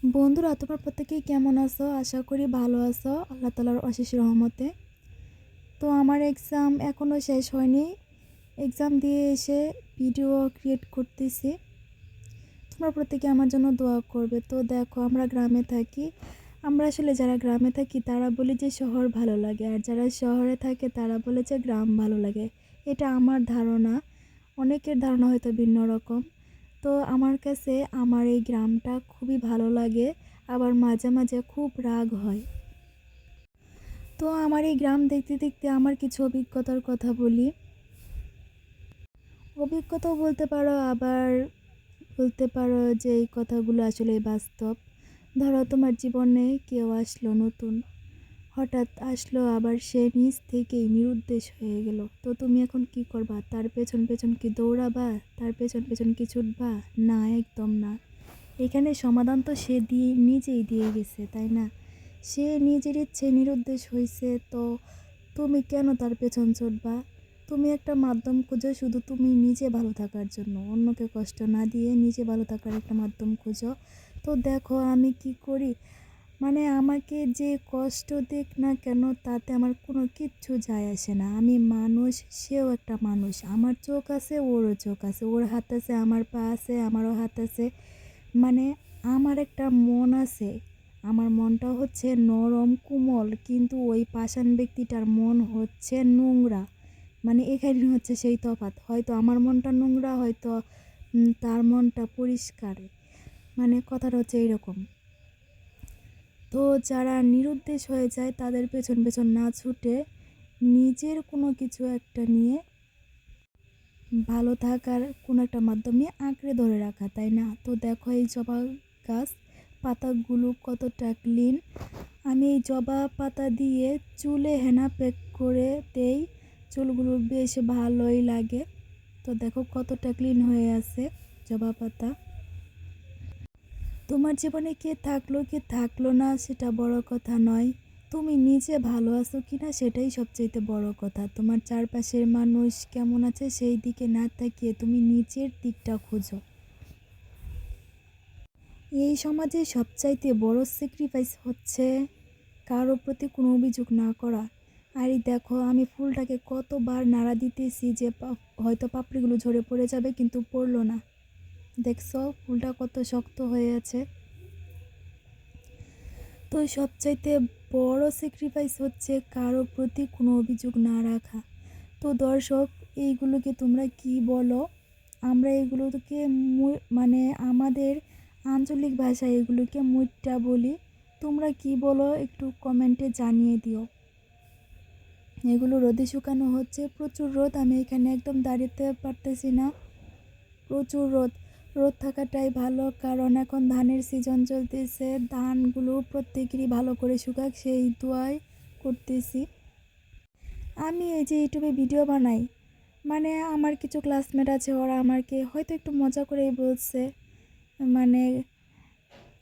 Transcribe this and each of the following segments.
বন্ধুরা, তোমরা প্রত্যেকেই কেমন আছো? আশা করি ভালো আছো আল্লাহ তাআলার অশেষ রহমতে। তো আমার এক্সাম এখনও শেষ হয়নি। এক্সাম দিয়ে এসে ভিডিও ক্রিয়েট করতেছি। তোমরা প্রত্যেকে আমার জন্য দোয়া করবে। তো দেখো, আমরা গ্রামে থাকি। আমরা আসলে যারা গ্রামে থাকি তারা বলি যে শহর ভালো লাগে, আর যারা শহরে থাকে তারা বলে যে গ্রাম ভালো লাগে। এটা আমার ধারণা, অনেকের ধারণা হয়তো ভিন্ন রকম। তো আমার কাছে আমার এই গ্রামটা খুবই ভালো লাগে, আবার মাঝে মাঝে খুব রাগ হয়। তো আমার এই গ্রাম দেখতে দেখতে আমার কিছু অভিজ্ঞতার কথা বলি। অভিজ্ঞতাও বলতে পারো, আবার বলতে পারো যে এই কথাগুলো আসলে বাস্তব। ধরো, তোমার জীবনে কেউ আসলো নতুন, হঠাৎ আসলো, আবার সে নিজ থেকেই নিরুদ্দেশ হয়ে গেল। তো তুমি এখন কি করবা? তার পেছন পেছন কি দৌড়াবা? তার পেছন পেছন কি ছুটবা? না, একদম না। এখানে সমাধান তো সে নিজেই দিয়ে গেছে, তাই না? সে নিজের ইচ্ছে নিরুদ্দেশ হয়েছে, তো তুমি কেন তার পেছন ছুটবা? তুমি একটা মাধ্যম খুঁজো, শুধু তুমি নিজে ভালো থাকার জন্য, অন্যকে কষ্ট না দিয়ে নিজে ভালো থাকার একটা মাধ্যম খুঁজো। তো দেখো আমি কি করি, মানে আমাকে যে কষ্ট দিক না কেন তাতে আমার কোনো কিচ্ছু যায় আসে না। আমি মানুষ, সেও একটা মানুষ। আমার চোখ আছে, ওরও চোখ আছে, ওর হাত আছে, আমার পা আছে, আমারও হাত আছে। মানে আমার একটা মন আছে, আমার মনটা হচ্ছে নরম কোমল, কিন্তু ওই পাষাণ ব্যক্তিটার মন হচ্ছে নোংরা। মানে এখানে হচ্ছে সেই তফাৎ। হয়তো আমার মনটা নোংরা, হয়তো তার মনটা পরিষ্কার। মানে কথাটা হচ্ছে এইরকম। তো যারা নিরুদ্দেশ হয়ে যায় তাদের পেছন পেছন না ছুটে নিজের কোনো কিছু একটা নিয়ে ভালো থাকার কোনো একটা মাধ্যমে আঁকড়ে ধরে রাখা, তাই না? তো দেখো এই জবা গাছ, পাতাগুলো কতটা ক্লিন। আমি এই জবা পাতা দিয়ে চুলে হেনা প্যাক করে দেই, চুলগুলো বেশ ভালোই লাগে। তো দেখো কতটা ক্লিন হয়ে আছে জবা পাতা। তোমার জীবনে কে থাকলো কি থাকলো না সেটা বড় কথা নয়, তুমি নিজে ভালো আছো কিনা সেটাই সবচেয়ে বড় কথা। তোমার চারপাশের মানুষ কেমন আছে সেই দিকে না তাকিয়ে তুমি নিজের দিকটা খোঁজো। এই সমাজে সবচাইতে বড় স্যাক্রিফাইস হচ্ছে কারো প্রতি কোনো অভিযোগ না করা। আর এই দেখো, আমি ফুলটাকে কতবার নাড়া দিতেছি যে হয়তো পাপড়িগুলো ঝরে পড়ে যাবে, কিন্তু পড়লো না। দেখছো ফুলটা কত শক্ত হয়ে আছে। তো সবচাইতে বড় স্যাক্রিফাইস হচ্ছে কারো প্রতি কোনো অভিযোগ না রাখা। তো দর্শক, এইগুলোকে তোমরা কি বলো? আমরা এগুলোকে মানে আমাদের আঞ্চলিক ভাষায় এগুলোকে মুইট্টা বলি। তোমরা কি বলো একটু কমেন্টে জানিয়ে দিও। এগুলো রোদে শুকানো হচ্ছে, প্রচুর রোদ, আমি এখানে একদম দাঁড়াতে পারতেছি না, প্রচুর রোদ। রোদ থাকাটাই ভালো, কারণ এখন ধানের সিজন চলতেছে, ধানগুলো প্রত্যেকেরই ভালো করে শুকাক সেই দোয়াই করতেছি। আমি এই যে ইউটিউবে ভিডিও বানাই, মানে আমার কিছু ক্লাসমেট আছে, ওরা আমাকে হয়তো একটু মজা করেই বলছে, মানে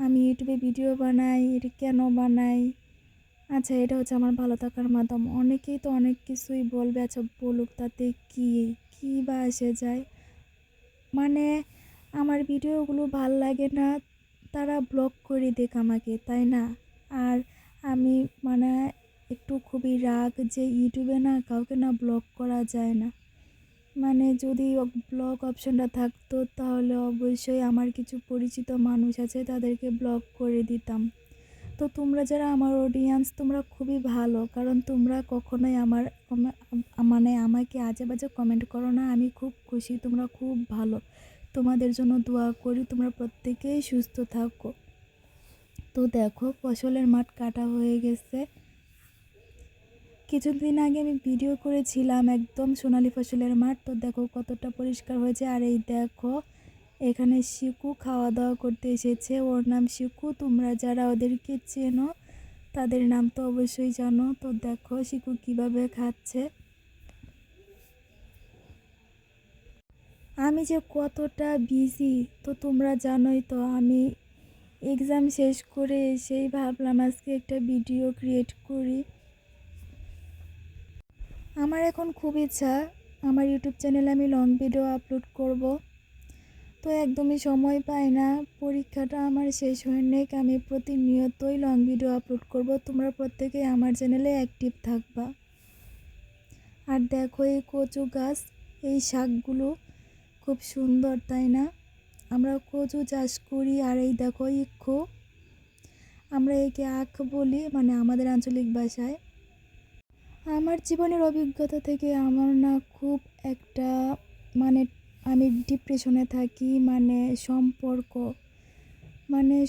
আমি ইউটিউবে ভিডিও বানাই, এটা কেন বানাই? আচ্ছা, এটা হচ্ছে আমার ভালো থাকার মাধ্যম। অনেকেই তো অনেক কিছুই বলবে, আচ্ছা বলুক, তাতে কি কী বা এসে যায়? মানে আমার ভিডিওগুলো ভাল লাগে না, তারা ব্লক করে দেখ আমাকে, তাই না? আর আমি মানে একটু খুবই রাগ যে ইউটিউবে না কাউকে না ব্লক করা যায় না। মানে যদি ব্লক অপশনটা থাকতো তাহলে অবশ্যই আমার কিছু পরিচিত মানুষ আছে, তাদেরকে ব্লক করে দিতাম। তো তোমরা যারা আমার অডিয়েন্স, তোমরা খুবই ভালো, কারণ তোমরা কখনোই আমার মানে আমাকে আজে বাজে কমেন্ট করো না। আমি খুব খুশি, তোমরা খুব ভালো। তোমাদের জন্য দোয়া করি, তোমরা প্রত্যেকেই সুস্থ থাকো। তো দেখো ফসলের মাঠ কাটা হয়ে গেছে। কিছুদিন আগে আমি ভিডিও করেছিলাম একদম সোনালি ফসলের মাঠ, তো দেখো কতটা পরিষ্কার হয়েছে। আর এই দেখো এখানে শিকু খাওয়া দাওয়া করতে এসেছে, ওর নাম শিকু। তোমরা যারা ওদেরকে চেনো তাদের নাম তো অবশ্যই জানো। তো দেখো শিকু কিভাবে খাচ্ছে। আমি যে কতটা বিজি তো তোমরা জানোই তো। আমি এক্সাম শেষ করে এসেই ভাবলাম আজকে একটা ভিডিও ক্রিয়েট করি। আমার এখন খুব ইচ্ছা আমার ইউটিউব চ্যানেলে আমি লং ভিডিও আপলোড করব। তো একদমই সময় পাই না। পরীক্ষাটা আমার শেষ হয়নি, আমি প্রতিনিয়তই লং ভিডিও আপলোড করব। তোমরা প্রত্যেকেই আমার চ্যানেলে অ্যাক্টিভ থাকবা। আর দেখো এই কচু গাছ, এই শাকগুলো খুব সুন্দর, তাই না? আমরা কচু চাষ করি। আর এই দেখো ইক্ষু, আমরা একে আখ বলি, মানে আমাদের আঞ্চলিক ভাষায়। আমার জীবনের অভিজ্ঞতা থেকে আমার না খুব একটা, মানে আমি ডিপ্রেশনে থাকি,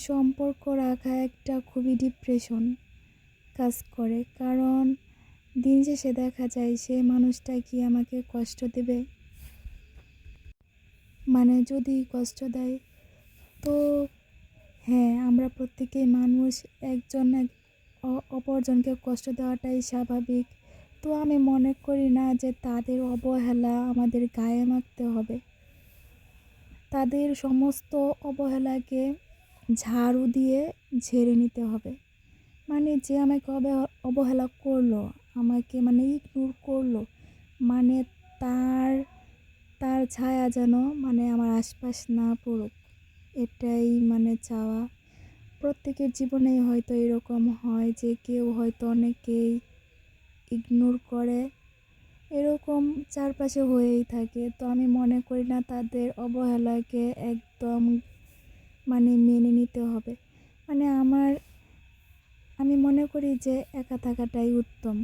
সম্পর্ক রাখা একটা খুবই ডিপ্রেশন কাজ করে। কারণ দিন শেষে দেখা যায় সে মানুষটা কি আমাকে কষ্ট দেবে, যদি কষ্ট দেয় তো হ্যাঁ, আমরা প্রত্যেকেই মানুষ, একজন অপরজনকে কষ্ট দেওয়াটাই স্বাভাবিক। তো আমি মনে করি না যে তাদের অবহেলা আমাদের গায়ে মাখতে হবে। তাদের সমস্ত অবহেলাকে ঝাড়ু দিয়ে ঝেড়ে নিতে হবে। যে আমাকে অবহেলা করলো, আমাকে ইগনোর করলো, মানে তার তার ছায়া যেন আমার আশপাশ না পড়ুক, এটাই চাওয়া। প্রত্যেকের জীবনেই হয়তো এরকম হয় যে কেউ হয়তো অনেকেই ইগনোর করে, এরকম চারপাশে হয়েই থাকে। তো আমি মনে করি না তাদের অবহেলাকে একদম মেনে নিতে হবে। আমি মনে করি যে একা থাকাটাই উত্তম।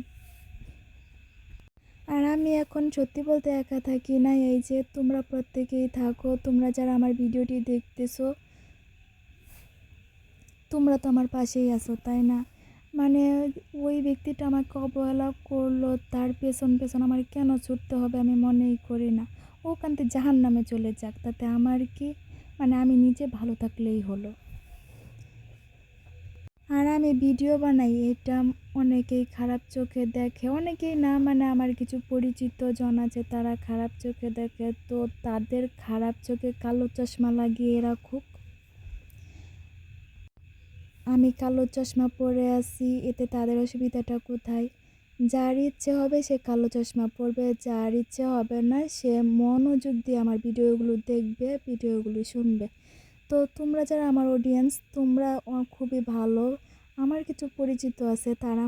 আর আমি এখন সত্যি বলতে একা থাকি না, এই যে তোমরা প্রত্যেকেই থাকো, তোমরা যারা আমার ভিডিওটি দেখতেছো, তোমরা তো আমার পাশেই আছো, তাই না? ওই ব্যক্তিটা আমাকে অবহেলা করলো, তার পেছন পেছন আমার কেন ছুটতে হবে আমি মনেই করি না। ওখানতে জাহান্নামে চলে যাক, তাতে আমার কি, আমি নিজে ভালো থাকলেই হলো। আর আমি ভিডিও বানাই, এটা অনেকেই খারাপ চোখে দেখে, অনেকেই না, আমার কিছু পরিচিত জন আছে তারা খারাপ চোখে দেখে। তো তাদের খারাপ চোখে কালো চশমা লাগিয়ে রাখুক। আমি কালো চশমা পরে আছি, এতে তাদের অসুবিধাটা কোথায়? যার ইচ্ছে হবে সে কালো চশমা পরবে, যার ইচ্ছে হবে না সে মনোযোগ দিয়ে আমার ভিডিওগুলো দেখবে, ভিডিওগুলো শুনবে। তো তোমরা যারা আমার অডিয়েন্স, তোমরা খুবই ভালো। আমার কিছু পরিচিত আছে, তারা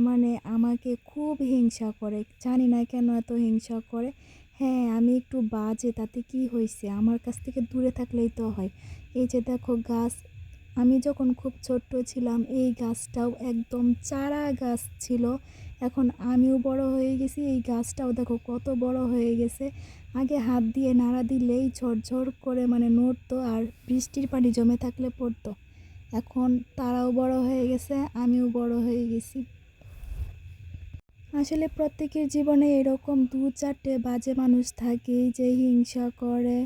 আমাকে খুব হিংসা করে, জানি না কেন এত হিংসা করে। হ্যাঁ, আমি একটু বাজে, তাতে কি হয়েছে? আমার কাছ থেকে দূরে থাকলেই তো হয়। এই যে দেখো গাছ, আমি যখন খুব ছোট্ট ছিলাম এই গাছটাও একদম চারা গাছ ছিল, এখন আমিও বড় হয়ে গেছি, এই গাছটাও দেখো কত বড় হয়ে গেছে। আগে হাত দিয়ে নাড়া দিলেই ঝরঝর করে নড়তো, আর বৃষ্টির পানি জমে থাকলে পড়তো। এখন তারাও বড় হয়ে গেছে, আমিও বড় হয়ে গেছি। আসলে প্রত্যেকের জীবনে এরকম দু চারটে বাজে মানুষ থাকেই যে হিংসা করে।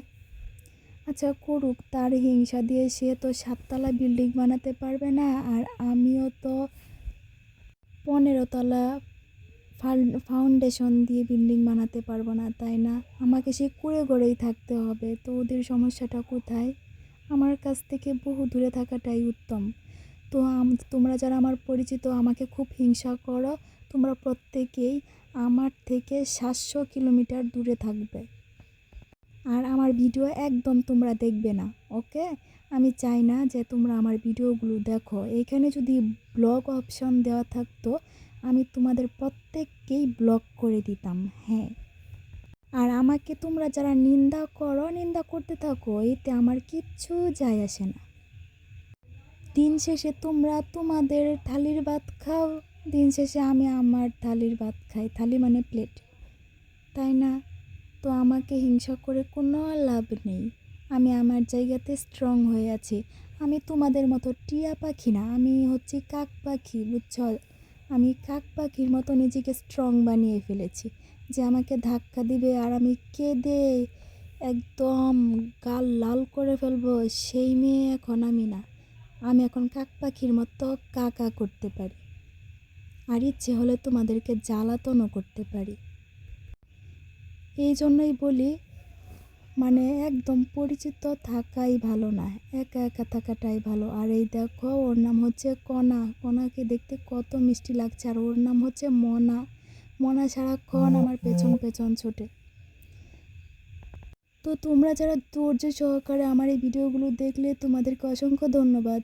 আচ্ছা করুক, তার হিংসা দিয়ে সে তো 7 তলা বিল্ডিং বানাতে পারবে না, আর আমিও তো 15 তলা ফাউন্ডেশন দিয়ে বিল্ডিং বানাতে পারবো না, তাই না? আমাকে সে কুঁড়ে ঘরেই থাকতে হবে। তো ওদের সমস্যাটা কোথায়? আমার কাছ থেকে বহু দূরে থাকাটাই উত্তম। তো তোমরা যারা আমার পরিচিত আমাকে খুব হিংসা করো, তোমরা প্রত্যেকেই আমার থেকে 700 কিলোমিটার দূরে থাকবে। আর আমার ভিডিও একদম তোমরা দেখবে না, ওকে? আমি চাই না যে তোমরা আমার ভিডিওগুলো দেখো। এখানে যদি ব্লগ অপশন দেওয়া থাকতো, আমি তোমাদের প্রত্যেককেই ব্লক করে দিতাম। হ্যাঁ, আর আমাকে তোমরা যারা নিন্দা করো, নিন্দা করতে থাকো, এতে আমার কিচ্ছু যায় আসে না। দিন শেষে তোমরা তোমাদের থালির ভাত খাও, দিন শেষে আমি আমার থালির ভাত খাই। থালি মানে প্লেট, তাই না? তো আমাকে হিংসা করে কোনো লাভ নেই। আমি আমার জায়গাতে স্ট্রং হয়ে আছি। আমি তোমাদের মতো টিয়া পাখি না, আমি হচ্ছি কাক পাখি, বুঝছ? আমি কাক পাখির মতো নিজেকে স্ট্রং বানিয়ে ফেলেছি যে আমাকে ধাক্কা দিবে আর আমি কেঁদে একদম গাল লাল করে ফেলবো, সেই মেয়ে এখন আমি না। আমি এখন কাক পাখির মতো কাকা করতে পারি, আর ইচ্ছে হলে তোমাদেরকে জ্বালাতনও করতে পারি। এই জন্যই বলি একদম পরিচিত থাকাই ভালো না, একা একা থাকাটাই ভালো। আর এই দেখো, ওর নাম হচ্ছে কণা। কণাকে দেখতে কত মিষ্টি লাগছে, আর ওর নাম হচ্ছে মনা। মনা সারাক্ষণ আমার পেছন পেছন ছোটে। তো তোমরা যারা ধৈর্য সহকারে আমার এই ভিডিওগুলো দেখলে তোমাদেরকে অসংখ্য ধন্যবাদ।